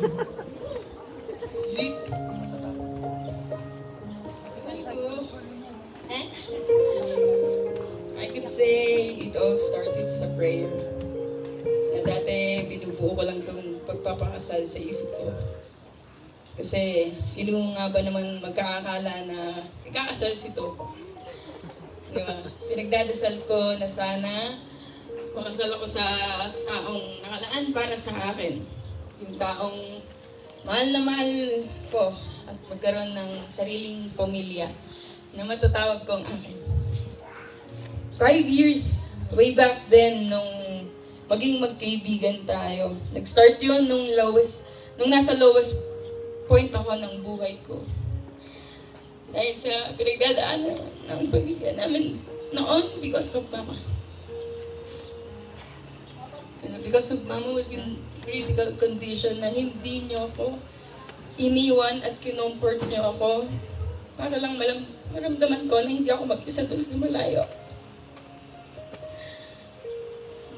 I could say it all started sa prayer. Na dati binubuo ko lang itong pagpapakasal sa isip ko. Kasi sino nga ba naman magkakakala na ikakasal si Topo? Diba? Pinagdadasal ko na sana makasal ako sa taong nakalaan para sa akin. Yung taong mahal na mahal ko at magkaroon ng sariling pamilya na matatawag kong akin. 5 years, way back then, nung maging magkaibigan tayo. Nag-start yun nung nasa lowest point ako ng buhay ko. Dahil sa pinagdadaanan ng pamilya namin noon because of Mama. Because of Mama was yung critical condition na hindi niyo ako iniwan at kinomfort niyo ako para lang maramdaman ko na hindi ako mag-isa dun sa malayo.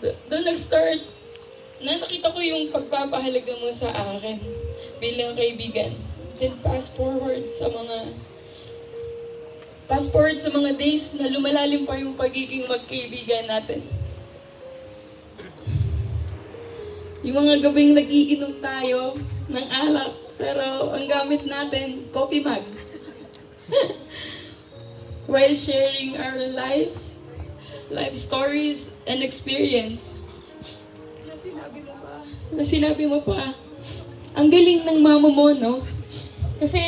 Doon nag-start na nakita ko yung pagpapahalaga mo sa akin bilang kaibigan. Then fast forward sa mga days na lumalalim pa yung pagiging magkaibigan natin. Yung mga gabing nag-iinom tayo ng alak, pero ang gamit natin, coffee mug. While sharing our life stories, and experience. Na sinabi mo pa, ang galing ng mama mo, no? Kasi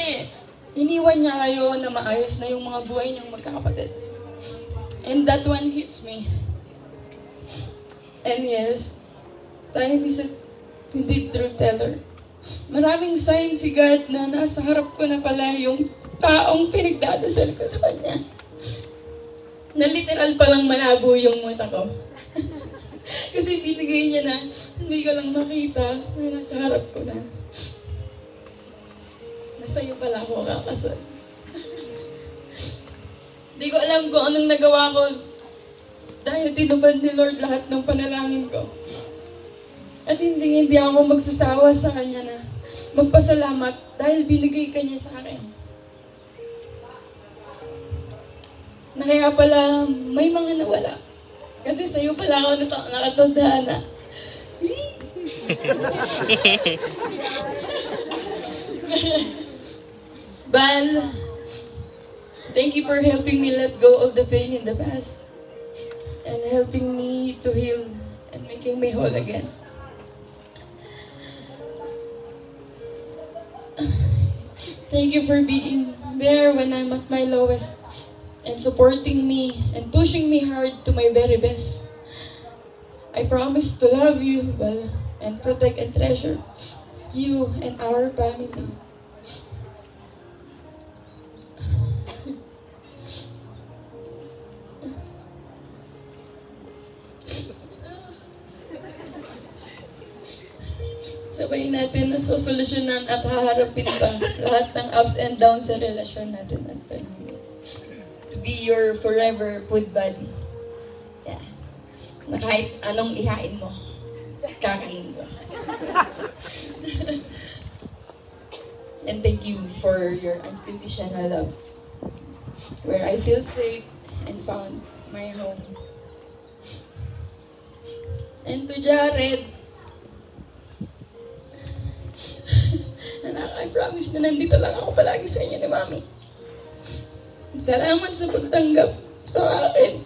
iniwan niya kayo na maayos na yung mga buhay niyong magkakapatid. And that one hits me. And yes, time is indeed truth teller. Maraming signs si God na nasa harap ko na pala yung taong pinagdadasal ko sa Kanya. Na literal palang malabo yung mata ko. Kasi binigay niya na hindi ko lang makita na nasa harap ko na. Nasa iyo pala ako kakasal. Hindi ko alam kung anong nagawa ko dahil tinupad ni Lord lahat ng panalangin ko. At hindi ako magsasawa sa Kanya na magpasalamat dahil binigay ka niya sa akin. Na kaya pala may mga nawala. Kasi sa'yo pala ako nakatandaan na. Bal, thank you for helping me let go of the pain in the past. And helping me to heal and making me whole again. Thank you for being there when I'm at my lowest. And supporting me and pushing me hard to my very best. I promise to love you well and protect and treasure you and our family. Sabay natin na sosolusyonan at haharapin pa lahat ng ups and downs sa relasyon natin at family. To be your forever food buddy. Yeah. Na kahit anong ihain mo, kakain ko. And thank you for your unconditional love, where I feel safe and found my home. And to Jared, I promise na nandito lang ako palagi sa inyo ni Mami. Salamat sa pagtanggap sa akin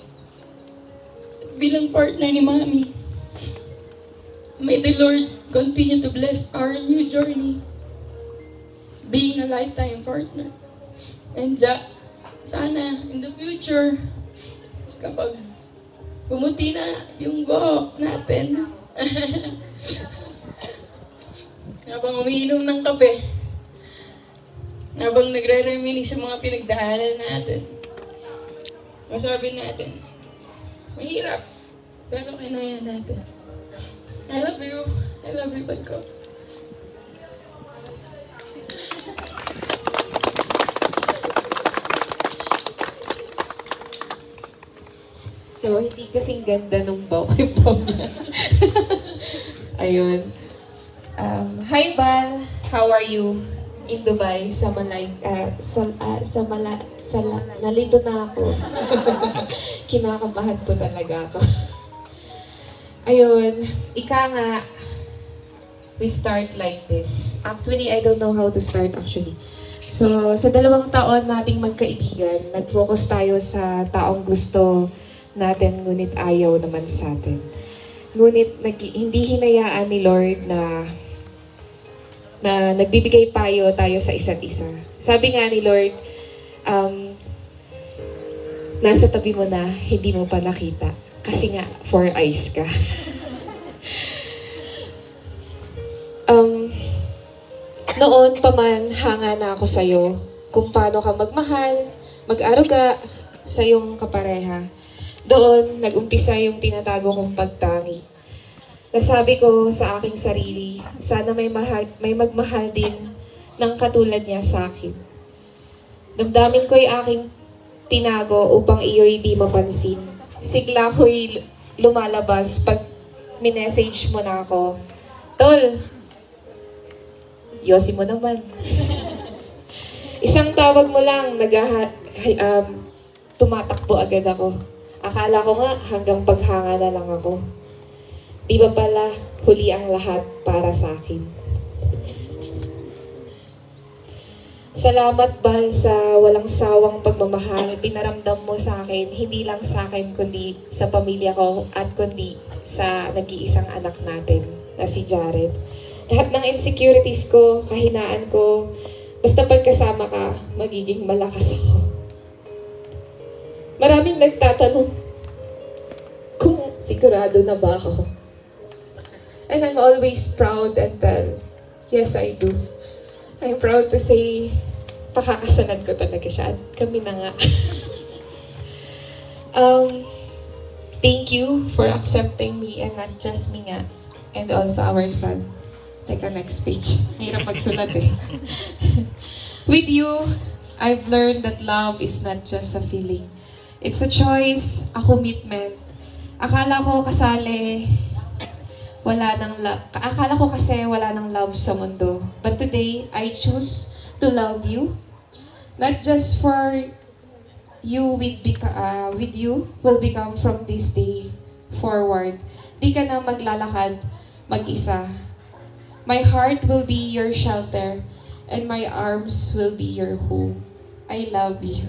bilang partner ni Mami. May the Lord continue to bless our new journey, being a lifetime partner. And sana in the future, kapag pumuti na yung buhok natin, habang umiinom ng kape, habang nagre-reminisce sa mga pinagdaanan natin, masabi natin, mahirap, pero kinaya natin. I love you, Badko. So, hindi kasing ganda nung bokeh niya. Ayun. Hi Bal, how are you? In Dubai, nalito na ako. Kinakabahan po talaga ako. Ayun, ika nga, we start like this. Actually, I don't know how to start actually. So, sa 2 taon nating magkaibigan, nag-focus tayo sa taong gusto natin, ngunit ayaw naman sa atin. Ngunit hindi hinayaan ni Lord na nagbibigay payo tayo sa isa't isa. Sabi nga ni Lord, nasa tabi mo na, hindi mo pa nakita. Kasi nga, 4 eyes ka. Noon pa man, hanga na ako sa'yo kung paano ka magmahal, mag-aruga sa iyong kapareha. Doon, nag-umpisa yung tinatago kong pagtangi. Nasabi ko sa aking sarili, sana may magmahal din ng katulad niya sa akin. Damdamin ko'y aking tinago upang iyo'y di mapansin. Sigla ko'y lumalabas pag minessage mo na ako. Tol, yosi mo naman. Isang tawag mo lang, tumatakbo agad ako. Akala ko nga hanggang paghanga na lang ako. Di ba pala huli ang lahat para sa akin? Salamat Bal sa walang sawang pagmamahal. Pinaramdam mo sa akin, hindi lang sa akin kundi sa pamilya ko at kundi sa nag-iisang anak natin na si Jared. Lahat ng insecurities ko, kahinaan ko, basta pagkasama ka, magiging malakas ako. Maraming nagtatanong kung sigurado na ba ako. And I'm always proud and tell, yes, I do. I'm proud to say, pakakasalan ko talaga siya. At kami na nga. Thank you for accepting me and not just me nga. And also our son. Like a next page. Hirap magsulat eh. With you, I've learned that love is not just a feeling. It's a choice, a commitment. Akala ko kasi wala nang love sa mundo. But today, I choose to love you. Not just for you with you will become from this day forward. Di ka na maglalakad mag-isa. My heart will be your shelter and my arms will be your home. I love you.